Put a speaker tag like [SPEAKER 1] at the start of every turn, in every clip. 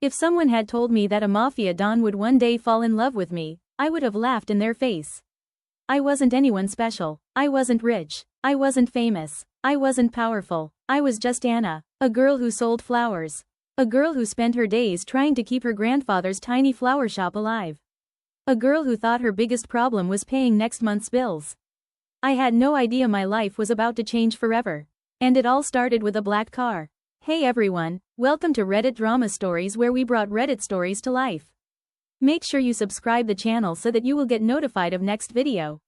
[SPEAKER 1] If someone had told me that a Mafia Don would one day fall in love with me, I would have laughed in their face. I wasn't anyone special. I wasn't rich. I wasn't famous. I wasn't powerful. I was just Anna, a girl who sold flowers. A girl who spent her days trying to keep her grandfather's tiny flower shop alive. A girl who thought her biggest problem was paying next month's bills. I had no idea my life was about to change forever. And it all started with a black car. Hey everyone, welcome to Reddit Drama Stories, where we brought Reddit stories to life. Make sure you subscribe the channel so that you will get notified of next video.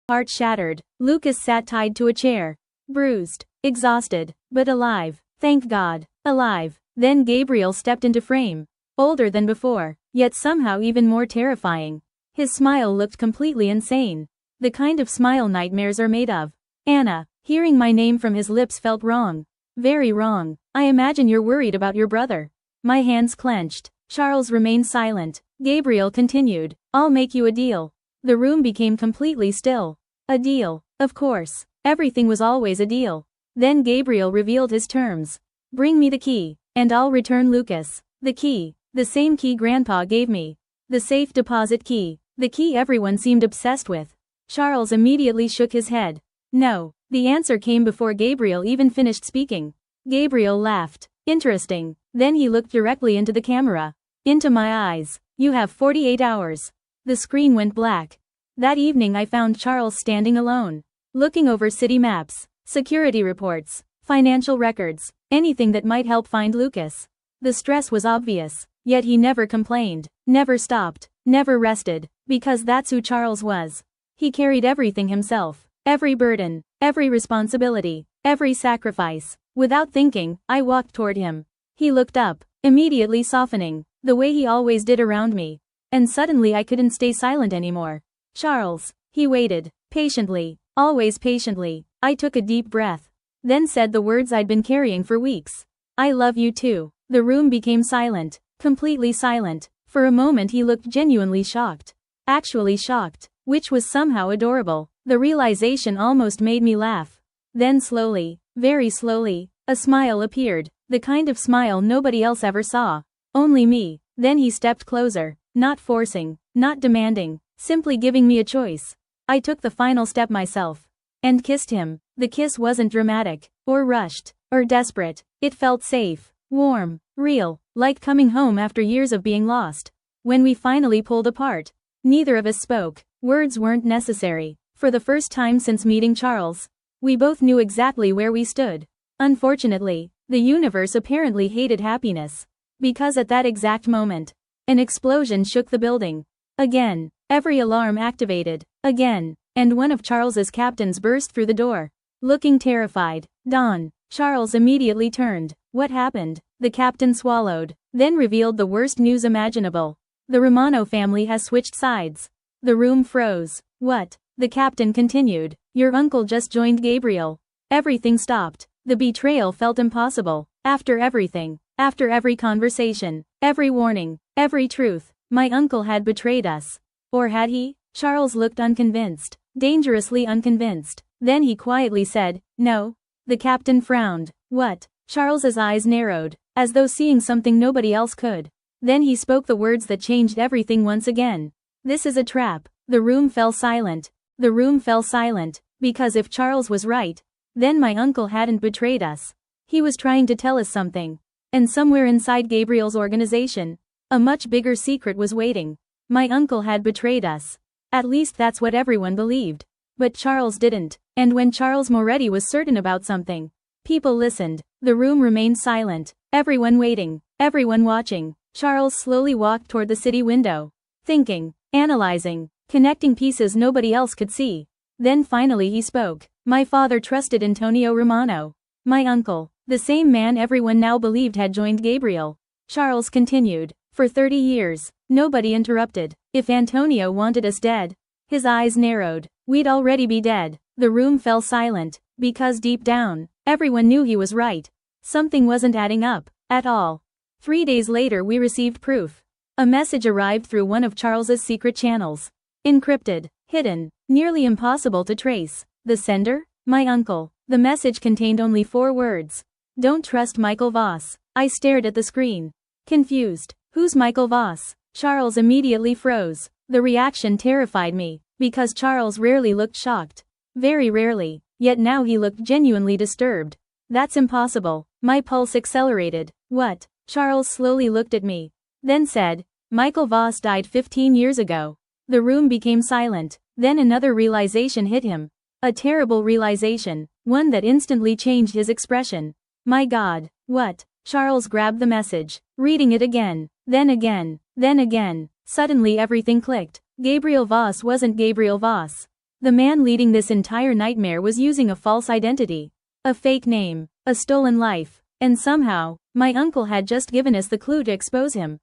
[SPEAKER 1] Heart shattered, Lucas sat tied to a chair. Bruised, exhausted, but alive. Thank God, alive. Then Gabriel stepped into frame. Older than before, yet somehow even more terrifying. His smile looked completely insane. The kind of smile nightmares are made of. Anna, hearing my name from his lips felt wrong. Very wrong. I imagine you're worried about your brother. My hands clenched. Charles remained silent. Gabriel continued, I'll make you a deal. The room became completely still. A deal, of course. Everything was always a deal. Then Gabriel revealed his terms. Bring me the key, and I'll return Lucas. The key. The same key Grandpa gave me. The safe deposit key. The key everyone seemed obsessed with. Charles immediately shook his head. No. The answer came before Gabriel even finished speaking. Gabriel laughed. Interesting. Then he looked directly into the camera. Into my eyes. You have 48 hours. The screen went black. That evening I found Charles standing alone. Looking over city maps, security reports, financial records, anything that might help find Lucas. The stress was obvious, yet he never complained, never stopped, never rested, because that's who Charles was. He carried everything himself, every burden, every responsibility, every sacrifice. Without thinking, I walked toward him. He looked up, immediately softening, the way he always did around me. And suddenly I couldn't stay silent anymore. Charles. He waited, patiently, always patiently. I took a deep breath. Then said the words I'd been carrying for weeks. I love you too. The room became silent, completely silent. For a moment he looked genuinely shocked. Actually shocked, which was somehow adorable. The realization almost made me laugh. Then slowly, very slowly, a smile appeared, the kind of smile nobody else ever saw. Only me. Then he stepped closer, not forcing, not demanding, simply giving me a choice. I took the final step myself. And kissed him. The kiss wasn't dramatic, or rushed, or desperate. It felt safe, warm, real, like coming home after years of being lost. When we finally pulled apart, neither of us spoke. Words weren't necessary. For the first time since meeting Charles, we both knew exactly where we stood. Unfortunately, the universe apparently hated happiness. Because at that exact moment, an explosion shook the building. Again, every alarm activated. Again, and one of Charles's captains burst through the door. Looking terrified. Don. Charles immediately turned. What happened? The captain swallowed, then revealed the worst news imaginable. The Romano family has switched sides. The room froze. What? The captain continued. Your uncle just joined Gabriel. Everything stopped. The betrayal felt impossible. After everything, after every conversation, every warning, every truth, my uncle had betrayed us. Or had he? Charles looked unconvinced, dangerously unconvinced. Then he quietly said, No. The captain frowned. What? Charles's eyes narrowed, as though seeing something nobody else could. Then he spoke the words that changed everything once again. This is a trap. The room fell silent. The room fell silent, because if Charles was right, then my uncle hadn't betrayed us. He was trying to tell us something. And somewhere inside Gabriel's organization, a much bigger secret was waiting. My uncle had betrayed us. At least that's what everyone believed. But Charles didn't. And when Charles Moretti was certain about something, people listened. The room remained silent. Everyone waiting. Everyone watching. Charles slowly walked toward the city window. Thinking. Analyzing. Connecting pieces nobody else could see. Then finally he spoke. My father trusted Antonio Romano. My uncle. The same man everyone now believed had joined Gabriel. Charles continued. For 30 years. Nobody interrupted. If Antonio wanted us dead. His eyes narrowed. We'd already be dead. The room fell silent. Because deep down, everyone knew he was right. Something wasn't adding up. At all. 3 days later we received proof. A message arrived through one of Charles's secret channels. Encrypted. Hidden. Nearly impossible to trace. The sender? My uncle. The message contained only 4 words. Don't trust Michael Voss. I stared at the screen. Confused. Who's Michael Voss? Charles immediately froze. The reaction terrified me, because Charles rarely looked shocked. Very rarely. Yet now he looked genuinely disturbed. That's impossible. My pulse accelerated. What? Charles slowly looked at me. Then said, Michael Voss died 15 years ago. The room became silent. Then another realization hit him. A terrible realization, one that instantly changed his expression. My God. What? Charles grabbed the message, reading it again, then again, then again. Suddenly everything clicked. Gabriel Voss wasn't Gabriel Voss. The man leading this entire nightmare was using a false identity. A fake name. A stolen life. And somehow, my uncle had just given us the clue to expose him.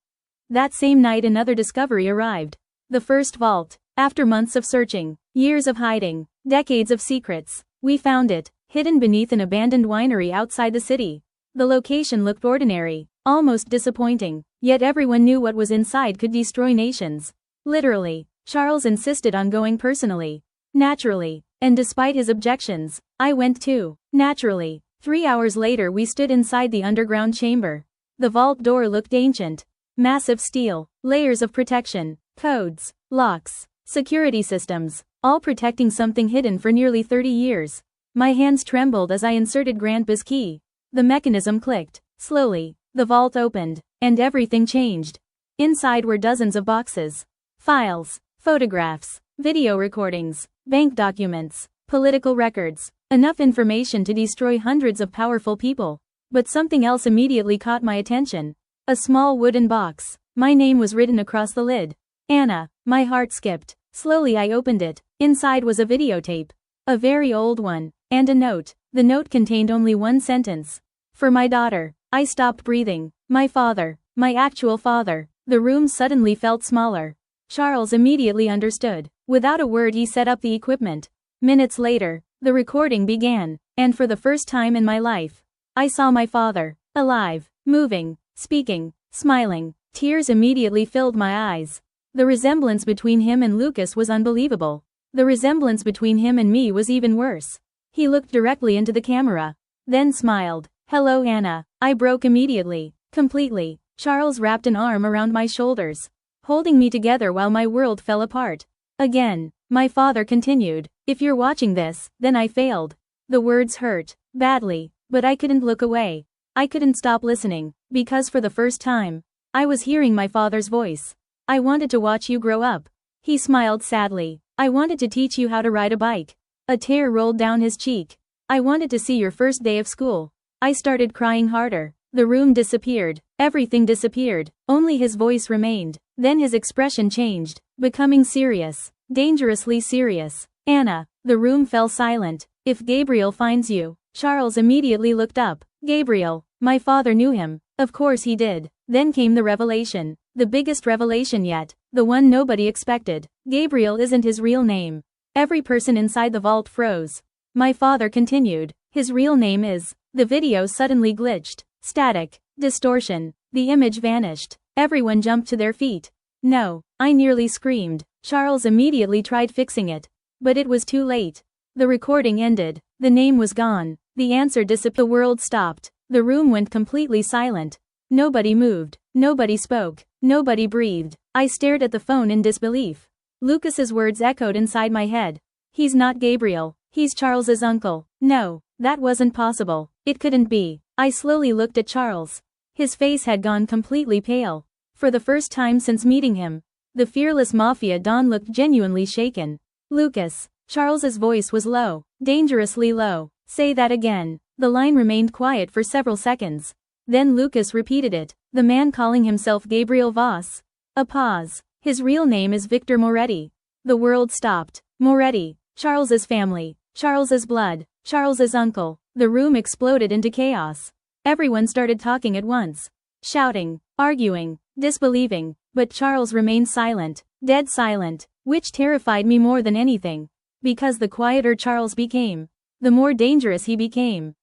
[SPEAKER 1] That same night another discovery arrived. The first vault. After months of searching, years of hiding, decades of secrets, we found it, hidden beneath an abandoned winery outside the city. The location looked ordinary, almost disappointing, yet everyone knew what was inside could destroy nations. Literally, Charles insisted on going personally. Naturally, and despite his objections, I went too. Naturally, 3 hours later we stood inside the underground chamber. The vault door looked ancient. Massive steel, layers of protection, codes, locks, security systems, all protecting something hidden for nearly 30 years. My hands trembled as I inserted Grandpa's key. The mechanism clicked. Slowly, the vault opened, and everything changed. Inside were dozens of boxes. Files, photographs, video recordings, bank documents, political records. Enough information to destroy hundreds of powerful people. But something else immediately caught my attention. A small wooden box. My name was written across the lid. Anna. My heart skipped. Slowly I opened it. Inside was a videotape. A very old one. And a note. The note contained only one sentence. For my daughter. I stopped breathing. My father. My actual father. The room suddenly felt smaller. Charles immediately understood. Without a word he set up the equipment. Minutes later, the recording began. And for the first time in my life, I saw my father. Alive. Moving. Speaking. Smiling. Tears immediately filled my eyes. The resemblance between him and Lucas was unbelievable. The resemblance between him and me was even worse. He looked directly into the camera. Then smiled. Hello Anna. I broke immediately. Completely. Charles wrapped an arm around my shoulders, holding me together while my world fell apart. Again, my father continued. If you're watching this, then I failed. The words hurt. Badly. But I couldn't look away. I couldn't stop listening. Because for the first time, I was hearing my father's voice. I wanted to watch you grow up. He smiled sadly. I wanted to teach you how to ride a bike. A tear rolled down his cheek. I wanted to see your first day of school. I started crying harder. The room disappeared. Everything disappeared. Only his voice remained. Then his expression changed, becoming serious. Dangerously serious. Anna. The room fell silent. If Gabriel finds you. Charles immediately looked up. Gabriel. My father knew him. Of course he did. Then came the revelation. The biggest revelation yet. The one nobody expected. Gabriel isn't his real name. Every person inside the vault froze. My father continued. His real name is. The video suddenly glitched. Static. Distortion. The image vanished. Everyone jumped to their feet. No. I nearly screamed. Charles immediately tried fixing it. But it was too late. The recording ended. The name was gone. The answer disappeared. The world stopped. The room went completely silent. Nobody moved. Nobody spoke. Nobody breathed. I stared at the phone in disbelief. Lucas's words echoed inside my head. He's not Gabriel. He's Charles's uncle. No, that wasn't possible. It couldn't be. I slowly looked at Charles. His face had gone completely pale. For the first time since meeting him, the fearless Mafia Don looked genuinely shaken. Lucas. Charles's voice was low. Dangerously low. Say that again. The line remained quiet for several seconds. Then Lucas repeated it. The man calling himself Gabriel Voss. A pause. His real name is Victor Moretti. The world stopped. Moretti. Charles's family. Charles's blood. Charles's uncle. The room exploded into chaos. Everyone started talking at once. Shouting. Arguing. Disbelieving. But Charles remained silent. Dead silent. Which terrified me more than anything. Because the quieter Charles became, the more dangerous he became.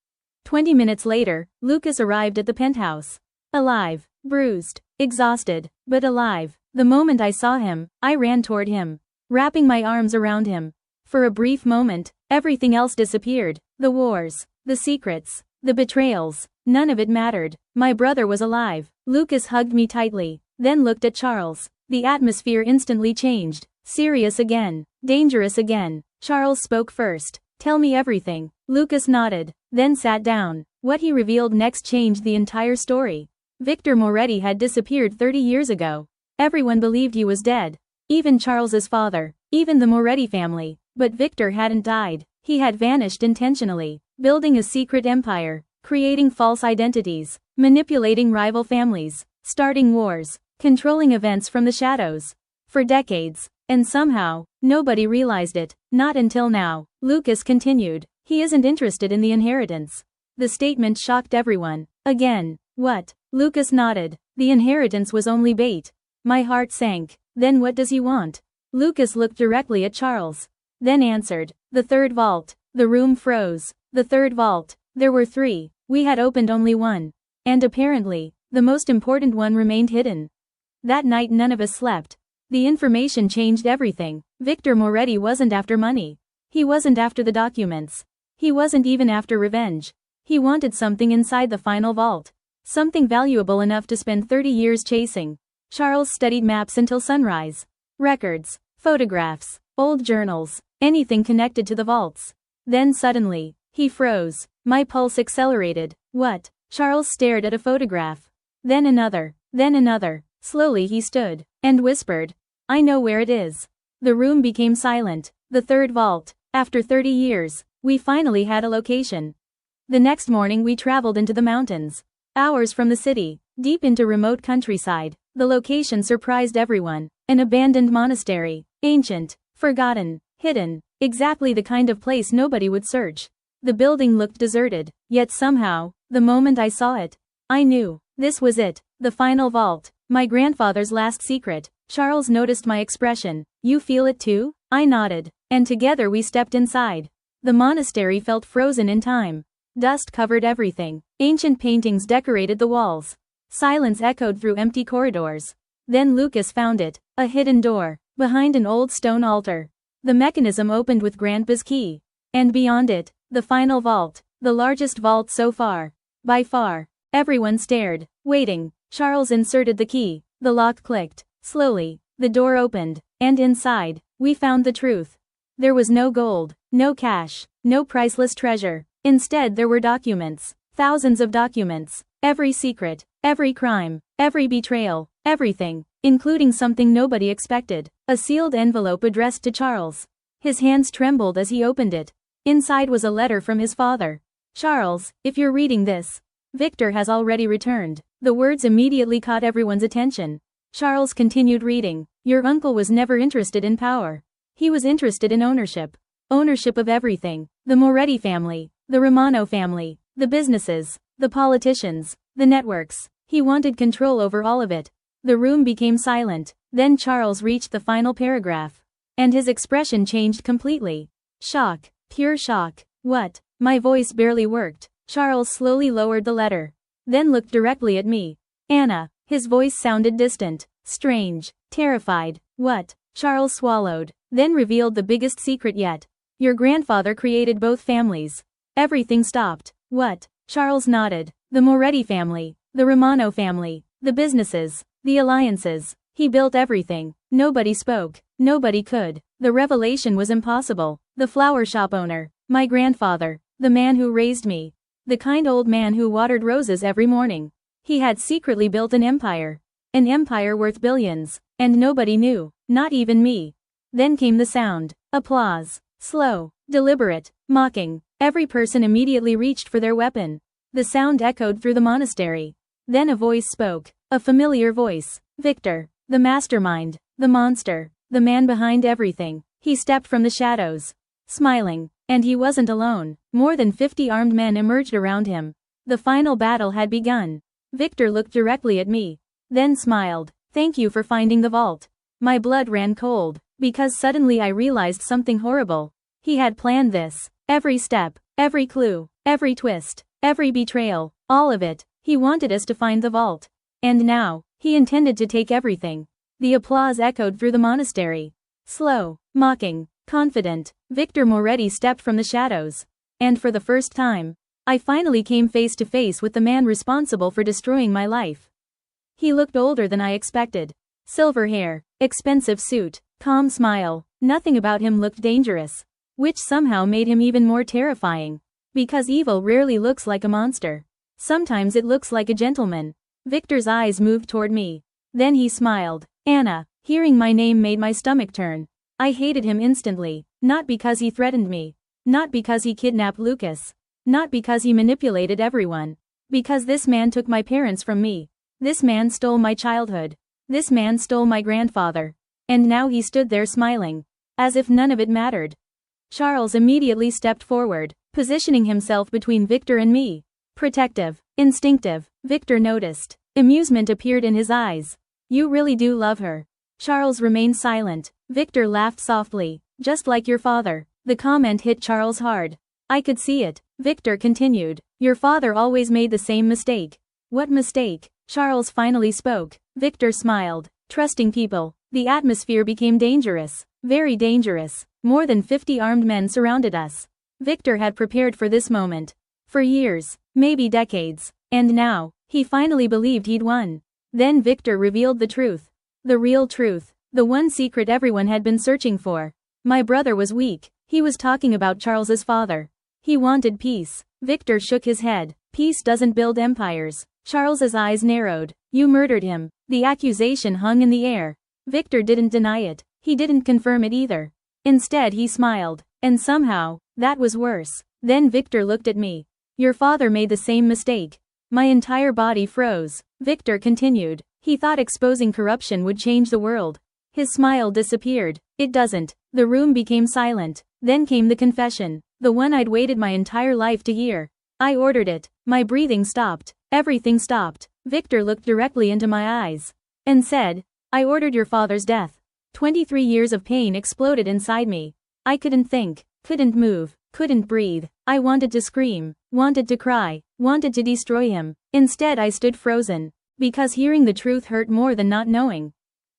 [SPEAKER 1] 20 minutes later, Lucas arrived at the penthouse. Alive. Bruised. Exhausted. But alive. The moment I saw him, I ran toward him, wrapping my arms around him. For a brief moment, everything else disappeared. The wars. The secrets. The betrayals. None of it mattered. My brother was alive. Lucas hugged me tightly, then looked at Charles. The atmosphere instantly changed. Serious again. Dangerous again. Charles spoke first. Tell me everything. Lucas nodded, then sat down. What he revealed next changed the entire story. Victor Moretti had disappeared 30 years ago. Everyone believed he was dead. Even Charles's father. Even the Moretti family. But Victor hadn't died. He had vanished intentionally, building a secret empire, creating false identities, manipulating rival families, starting wars, controlling events from the shadows. For decades. And somehow, nobody realized it, not until now. Lucas continued. He isn't interested in the inheritance. The statement shocked everyone. Again. What? Lucas nodded. The inheritance was only bait. My heart sank. Then what does he want? Lucas looked directly at Charles. Then answered. The third vault. The room froze. The third vault. There were 3. We had opened only one. And apparently, the most important one remained hidden. That night none of us slept. The information changed everything. Victor Moretti wasn't after money. He wasn't after the documents. He wasn't even after revenge. He wanted something inside the final vault. Something valuable enough to spend 30 years chasing. Charles studied maps until sunrise. Records, photographs, old journals, anything connected to the vaults. Then suddenly, he froze. My pulse accelerated. What? Charles stared at a photograph. Then another. Then another. Slowly he stood, and whispered. I know where it is. The room became silent. The third vault. After 30 years, we finally had a location. The next morning we traveled into the mountains. Hours from the city, deep into remote countryside. The location surprised everyone. An abandoned monastery. Ancient, forgotten, hidden. Exactly the kind of place nobody would search. The building looked deserted, yet somehow, the moment I saw it, I knew. This was it. The final vault. My grandfather's last secret. Charles noticed my expression. You feel it too? I nodded. And together we stepped inside. The monastery felt frozen in time. Dust covered everything. Ancient paintings decorated the walls. Silence echoed through empty corridors. Then Lucas found it. A hidden door. Behind an old stone altar. The mechanism opened with Grandpa's key. And beyond it, the final vault. The largest vault so far. By far. Everyone stared, waiting. Charles inserted the key. The lock clicked. Slowly, the door opened. And inside, we found the truth. There was no gold, no cash, no priceless treasure. Instead there were documents. Thousands of documents. Every secret, every crime, every betrayal, everything, including something nobody expected. A sealed envelope addressed to Charles. His hands trembled as he opened it. Inside was a letter from his father. Charles, if you're reading this, Victor has already returned. The words immediately caught everyone's attention. Charles continued reading. Your uncle was never interested in power. He was interested in ownership. Ownership of everything. The Moretti family, the Romano family, the businesses, the politicians, the networks. He wanted control over all of it. The room became silent. Then Charles reached the final paragraph. And his expression changed completely. Shock. Pure shock. What? My voice barely worked. Charles slowly lowered the letter. Then looked directly at me. Anna. His voice sounded distant, strange, terrified. What? Charles swallowed, then revealed the biggest secret yet. Your grandfather created both families. Everything stopped. What? Charles nodded. The Moretti family, the Romano family, the businesses, the alliances. He built everything. Nobody spoke. Nobody could. The revelation was impossible. The flower shop owner, my grandfather, the man who raised me. The kind old man who watered roses every morning. He had secretly built an empire. An empire worth billions. And nobody knew. Not even me. Then came the sound. Applause. Slow. Deliberate. Mocking. Every person immediately reached for their weapon. The sound echoed through the monastery. Then a voice spoke. A familiar voice. Victor. The mastermind. The monster. The man behind everything. He stepped from the shadows. Smiling. And he wasn't alone. More than 50 armed men emerged around him. The final battle had begun. Victor looked directly at me. Then smiled. Thank you for finding the vault. My blood ran cold. Because suddenly I realized something horrible. He had planned this. Every step. Every clue. Every twist. Every betrayal. All of it. He wanted us to find the vault. And now, he intended to take everything. The applause echoed through the monastery. Slow. Mocking. Confident. Victor Moretti stepped from the shadows. And for the first time, I finally came face to face with the man responsible for destroying my life. He looked older than I expected. Silver hair, expensive suit, calm smile. Nothing about him looked dangerous, which somehow made him even more terrifying. Because evil rarely looks like a monster. Sometimes it looks like a gentleman. Victor's eyes moved toward me. Then he smiled. Anna. Hearing my name made my stomach turn. I hated him instantly, not because he threatened me, not because he kidnapped Lucas, not because he manipulated everyone, because this man took my parents from me. This man stole my childhood. This man stole my grandfather. And now he stood there smiling, as if none of it mattered. Charles immediately stepped forward, positioning himself between Victor and me. Protective, instinctive, Victor noticed. Amusement appeared in his eyes. You really do love her. Charles remained silent. Victor laughed softly. Just like your father. The comment hit Charles hard. I could see it. Victor continued. Your father always made the same mistake. What mistake? Charles finally spoke. Victor smiled. Trusting people. The atmosphere became dangerous. Very dangerous. More than 50 armed men surrounded us. Victor had prepared for this moment. For years. Maybe decades. And now, he finally believed he'd won. Then Victor revealed the truth. The real truth. The one secret everyone had been searching for. My brother was weak. He was talking about Charles's father. He wanted peace. Victor shook his head. Peace doesn't build empires. Charles's eyes narrowed. You murdered him. The accusation hung in the air. Victor didn't deny it. He didn't confirm it either. Instead he smiled. And somehow, that was worse. Then Victor looked at me. Your father made the same mistake. My entire body froze. Victor continued. He thought exposing corruption would change the world. His smile disappeared. It doesn't. The room became silent. Then came the confession. The one I'd waited my entire life to hear. I ordered it. My breathing stopped. Everything stopped. Victor looked directly into my eyes. And said, I ordered your father's death. 23 years of pain exploded inside me. I couldn't think. Couldn't move. Couldn't breathe. I wanted to scream. Wanted to cry. Wanted to destroy him. Instead I stood frozen. Because hearing the truth hurt more than not knowing.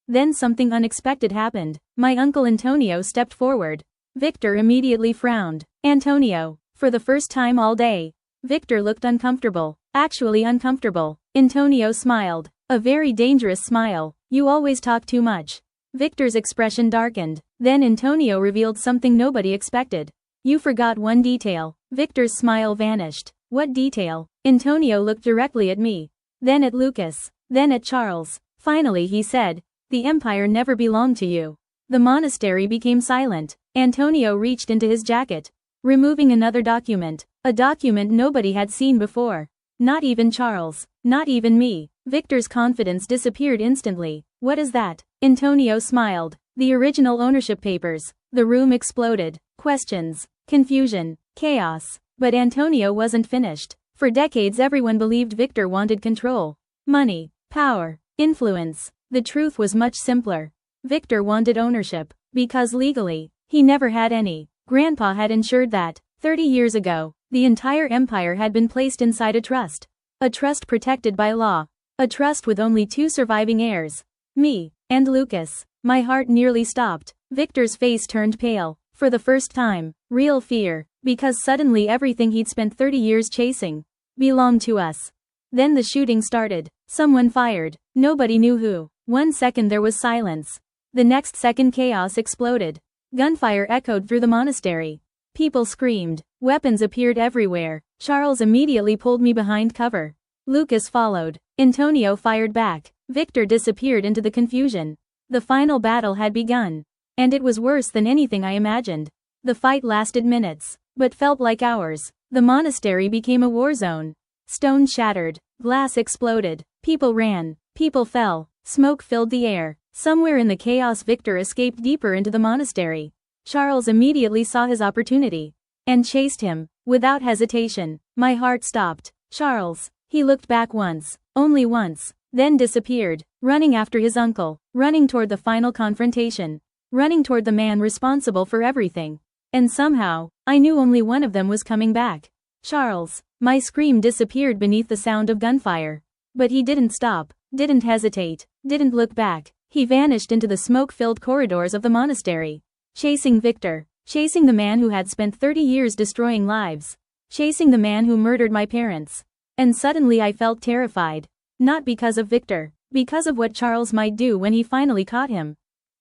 [SPEAKER 1] Then something unexpected happened. My uncle Antonio stepped forward. Victor immediately frowned. Antonio. For the first time all day. Victor looked uncomfortable. Actually uncomfortable. Antonio smiled. A very dangerous smile. You always talk too much. Victor's expression darkened. Then Antonio revealed something nobody expected. You forgot one detail. Victor's smile vanished. What detail? Antonio looked directly at me. Then at Lucas. Then at Charles. Finally he said, the empire never belonged to you. The monastery became silent. Antonio reached into his jacket, removing another document. A document nobody had seen before. Not even Charles. Not even me. Victor's confidence disappeared instantly. What is that? Antonio smiled. The original ownership papers. The room exploded. Questions. Confusion. Chaos. But Antonio wasn't finished. For decades everyone believed Victor wanted control. Money. Power. Influence. The truth was much simpler. Victor wanted ownership. Because legally, he never had any. Grandpa had ensured that, 30 years ago, the entire empire had been placed inside a trust. A trust protected by law. A trust with only 2 surviving heirs. Me, and Lucas. My heart nearly stopped. Victor's face turned pale. For the first time, real fear. Because suddenly everything he'd spent 30 years chasing belonged to us. Then the shooting started. Someone fired. Nobody knew who. 1 second there was silence. The next second chaos exploded. Gunfire echoed through the monastery. People screamed. Weapons appeared everywhere. Charles immediately pulled me behind cover. Lucas followed. Antonio fired back. Victor disappeared into the confusion. The final battle had begun. And it was worse than anything I imagined. The fight lasted minutes, but felt like hours. The monastery became a war zone. Stone shattered. Glass exploded. People ran. People fell. Smoke filled the air. Somewhere in the chaos Victor escaped deeper into the monastery. Charles immediately saw his opportunity. And chased him. Without hesitation. My heart stopped. Charles. He looked back once. Only once. Then disappeared. Running after his uncle. Running toward the final confrontation. Running toward the man responsible for everything. And somehow, I knew only one of them was coming back. Charles. My scream disappeared beneath the sound of gunfire. But he didn't stop. Didn't hesitate. Didn't look back. He vanished into the smoke-filled corridors of the monastery. Chasing Victor. Chasing the man who had spent 30 years destroying lives. chasing the man who murdered my parents. And suddenly I felt terrified. Not because of Victor, because of what Charles might do when he finally caught him.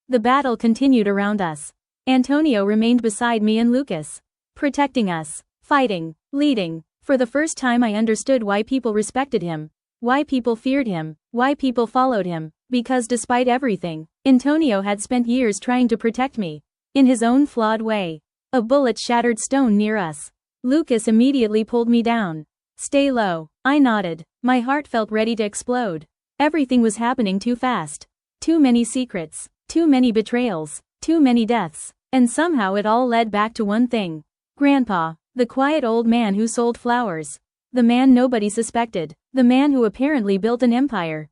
[SPEAKER 1] The battle continued around us. Antonio remained beside me and Lucas, protecting us, fighting, leading. For the first time I understood why people respected him, why people feared him, why people followed him, because despite everything, Antonio had spent years trying to protect me, in his own flawed way. A bullet shattered stone near us. Lucas immediately pulled me down. Stay low. I nodded. My heart felt ready to explode. Everything was happening too fast. Too many secrets, too many betrayals, too many deaths, and somehow it all led back to one thing. Grandpa, the quiet old man who sold flowers. The man nobody suspected. The man who apparently built an empire.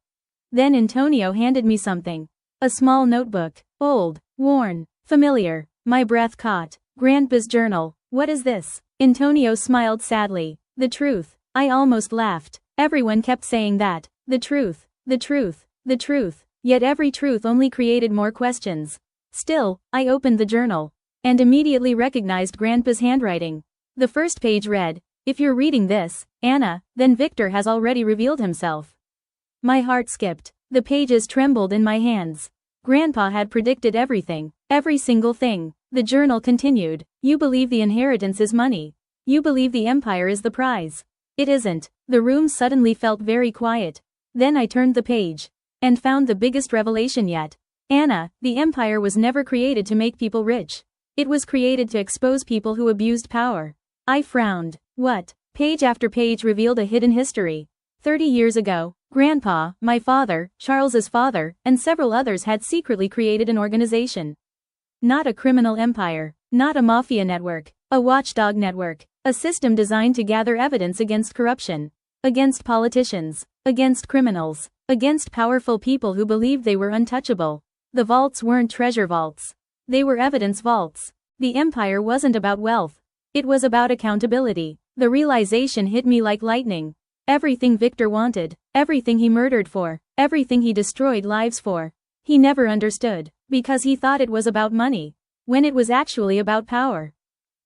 [SPEAKER 1] Then Antonio handed me something. A small notebook. Old, worn, familiar. My breath caught. Grandpa's journal. What is this? Antonio smiled sadly. The truth. I almost laughed. Everyone kept saying that. The truth. The truth. The truth. Yet every truth only created more questions. Still, I opened the journal. And immediately recognized Grandpa's handwriting. The first page read, "If you're reading this, Anna, then Victor has already revealed himself." My heart skipped. The pages trembled in my hands. Grandpa had predicted everything, every single thing. The journal continued. You believe the inheritance is money. You believe the empire is the prize. It isn't. The room suddenly felt very quiet. Then I turned the page. And found the biggest revelation yet. Anna, the empire was never created to make people rich. It was created to expose people who abused power. I frowned. What? Page after page revealed a hidden history. 30 years ago, Grandpa, my father, Charles's father, and several others had secretly created an organization. Not a criminal empire, not a mafia network, a watchdog network, a system designed to gather evidence against corruption, against politicians, against criminals, against powerful people who believed they were untouchable. The vaults weren't treasure vaults. They were evidence vaults. The empire wasn't about wealth. It was about accountability. The realization hit me like lightning. Everything Victor wanted, everything he murdered for, everything he destroyed lives for, he never understood, because he thought it was about money, when it was actually about power.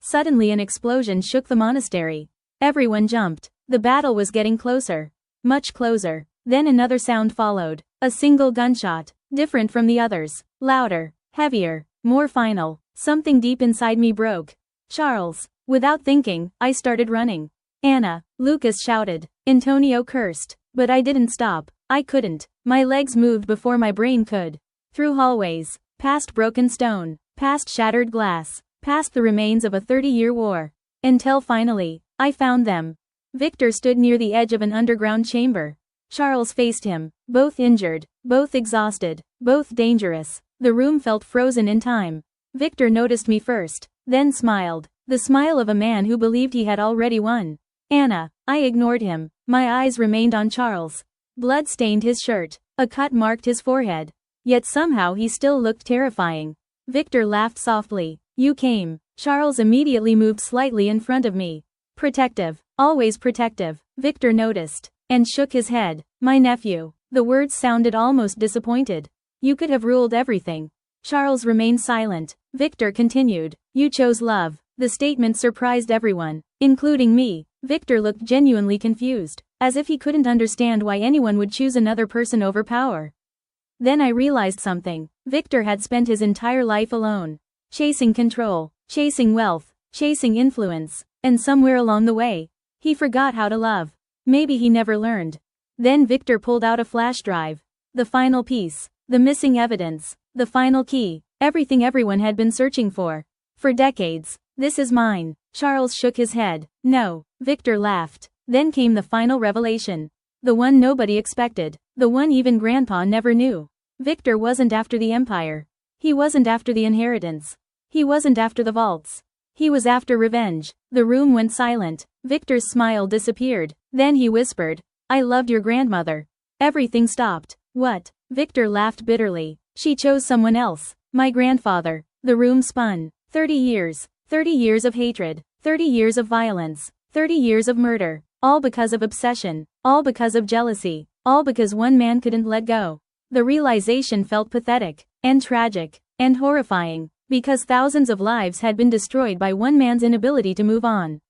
[SPEAKER 1] Suddenly an explosion shook the monastery. Everyone jumped. The battle was getting closer. Much closer. Then another sound followed. A single gunshot, different from the others, louder, heavier, more final. Something deep inside me broke. Charles. Without thinking, I started running. Anna, Lucas shouted. Antonio cursed. But I didn't stop. I couldn't. My legs moved before my brain could. Through hallways, past broken stone, past shattered glass, past the remains of a 30-year war. Until finally, I found them. Victor stood near the edge of an underground chamber. Charles faced him, both injured, both exhausted, both dangerous. The room felt frozen in time. Victor noticed me first, then smiled. The smile of a man who believed he had already won. Anna. I ignored him. My eyes remained on Charles. Blood stained his shirt. A cut marked his forehead. Yet somehow he still looked terrifying. Victor laughed softly. You came. Charles immediately moved slightly in front of me. Protective. Always protective. Victor noticed. And shook his head. My nephew. The words sounded almost disappointed. You could have ruled everything. Charles remained silent. Victor continued. You chose love. The statement surprised everyone, including me. Victor looked genuinely confused, as if he couldn't understand why anyone would choose another person over power. Then I realized something. Victor had spent his entire life alone, chasing control, chasing wealth, chasing influence, and somewhere along the way, he forgot how to love. Maybe he never learned. Then Victor pulled out a flash drive. The final piece, the missing evidence, the final key, everything everyone had been searching for decades. This is mine. Charles shook his head. No. Victor laughed. Then came the final revelation. The one nobody expected. The one even Grandpa never knew. Victor wasn't after the empire. He wasn't after the inheritance. He wasn't after the vaults. He was after revenge. The room went silent. Victor's smile disappeared. Then he whispered, I loved your grandmother. Everything stopped. What? Victor laughed bitterly. She chose someone else. My grandfather. The room spun. 30 years. 30 years of hatred. 30 years of violence. 30 years of murder. All because of obsession. All because of jealousy. All because one man couldn't let go. The realization felt pathetic, and tragic, and horrifying, because thousands of lives had been destroyed by one man's inability to move on.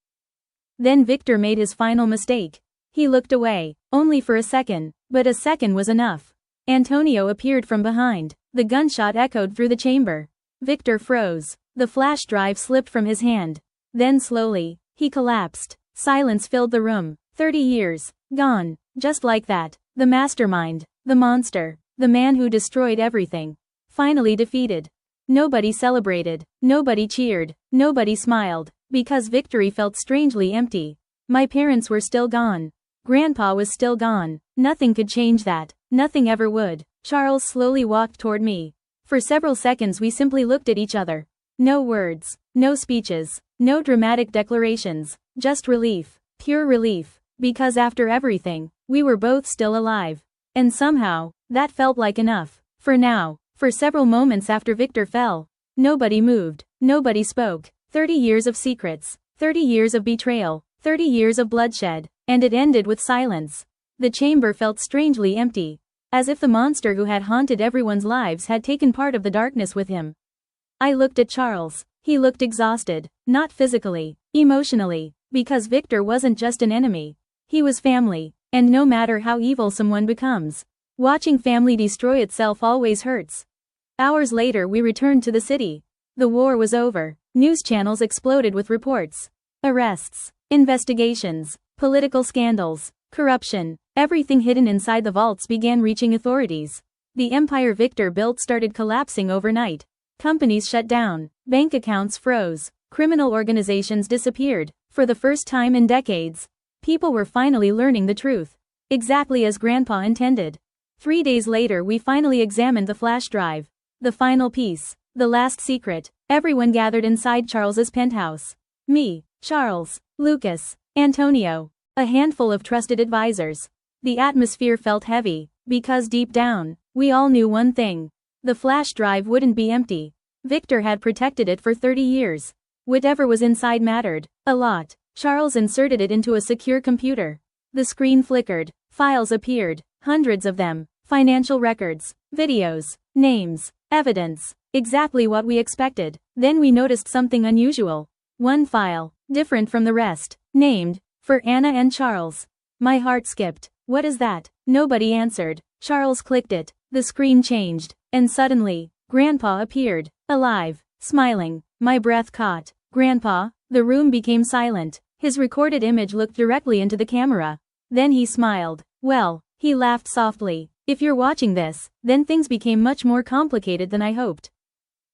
[SPEAKER 1] Then Victor made his final mistake. He looked away, only for a second, but a second was enough. Antonio appeared from behind. The gunshot echoed through the chamber. Victor froze. The flash drive slipped from his hand. Then slowly, he collapsed. Silence filled the room. 30 years. Gone. Just like that. The mastermind. The monster. The man who destroyed everything. Finally defeated. Nobody celebrated. Nobody cheered. Nobody smiled. Because victory felt strangely empty. My parents were still gone. Grandpa was still gone. Nothing could change that. Nothing ever would. Charles slowly walked toward me. For several seconds we simply looked at each other. No words. No speeches. No dramatic declarations. Just relief. Pure relief. Because after everything, we were both still alive. And somehow, that felt like enough. For now. For several moments after Victor fell. Nobody moved. Nobody spoke. 30 years of secrets. 30 years of betrayal. 30 years of bloodshed. And it ended with silence. The chamber felt strangely empty. As if the monster who had haunted everyone's lives had taken part of the darkness with him. I looked at Charles. He looked exhausted. Not physically. Emotionally. Because Victor wasn't just an enemy. He was family. And no matter how evil someone becomes, watching family destroy itself always hurts. Hours later we returned to the city. The war was over. News channels exploded with reports. Arrests. Investigations. Political scandals. Corruption. Everything hidden inside the vaults began reaching authorities. The empire Victor built started collapsing overnight. Companies shut down. Bank accounts froze. Criminal organizations disappeared. For the first time in decades, people were finally learning the truth. Exactly as Grandpa intended. 3 days later we finally examined the flash drive. The final piece. The last secret. Everyone gathered inside Charles's penthouse. Me, Charles, Lucas, Antonio. A handful of trusted advisors. The atmosphere felt heavy, because deep down, we all knew one thing. The flash drive wouldn't be empty. Victor had protected it for 30 years. Whatever was inside mattered. A lot. Charles inserted it into a secure computer. The screen flickered. Files appeared. Hundreds of them. Financial records. Videos. Names. Evidence. Exactly what we expected. Then we noticed something unusual. One file, different from the rest. Named, for Anna and Charles. My heart skipped. What is that? Nobody answered. Charles clicked it. The screen changed. And suddenly, Grandpa appeared. Alive. Smiling. My breath caught. Grandpa? The room became silent. His recorded image looked directly into the camera. Then he smiled. Well, he laughed softly. If you're watching this, then things became much more complicated than I hoped.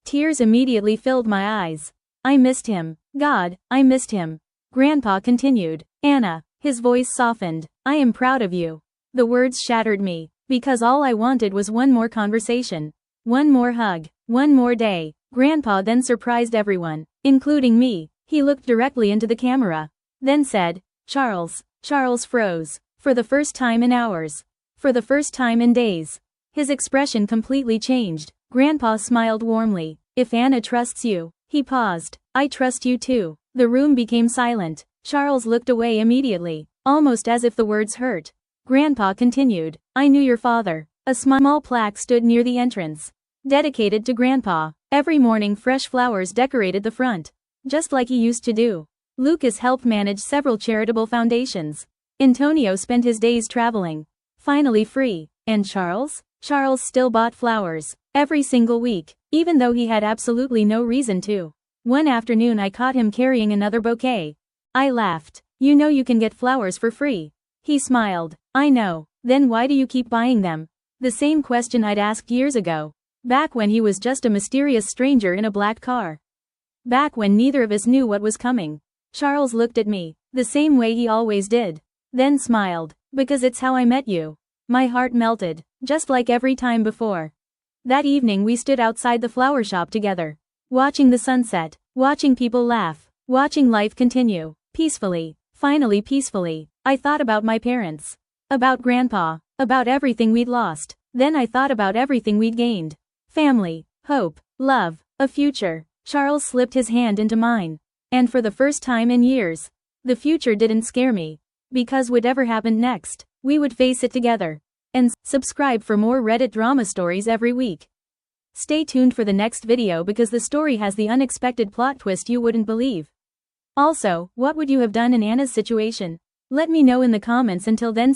[SPEAKER 1] Tears immediately filled my eyes. I missed him. God, I missed him. Grandpa continued. Anna. His voice softened. I am proud of you. The words shattered me. Because all I wanted was one more conversation. One more hug. One more day. Grandpa then surprised everyone, including me. He looked directly into the camera. Then said, Charles. Charles froze. For the first time in hours. For the first time in days. His expression completely changed. Grandpa smiled warmly. If Anna trusts you. He paused. I trust you too. The room became silent. Charles looked away immediately, almost as if the words hurt. Grandpa continued. I knew your father. A small plaque stood near the entrance. Dedicated to Grandpa. Every morning fresh flowers decorated the front. Just like he used to do. Lucas helped manage several charitable foundations. Antonio spent his days traveling. Finally free. And Charles? Charles still bought flowers. Every single week, even though he had absolutely no reason to. One afternoon I caught him carrying another bouquet. I laughed. You know you can get flowers for free. He smiled. I know. Then why do you keep buying them? The same question I'd asked years ago. Back when he was just a mysterious stranger in a black car. Back when neither of us knew what was coming. Charles looked at me, the same way he always did. Then smiled. Because it's how I met you. My heart melted, just like every time before. That evening we stood outside the flower shop together. Watching the sunset. Watching people laugh. Watching life continue. Peacefully. Finally peacefully. I thought about my parents. About Grandpa. About everything we'd lost. Then I thought about everything we'd gained. Family. Hope. Love. A future. Charles slipped his hand into mine. And for the first time in years, the future didn't scare me. Because whatever happened next, we would face it together. And subscribe for more Reddit drama stories every week. Stay tuned for the next video because the story has the unexpected plot twist you wouldn't believe. Also, what would you have done in Anna's situation? Let me know in the comments. Until then.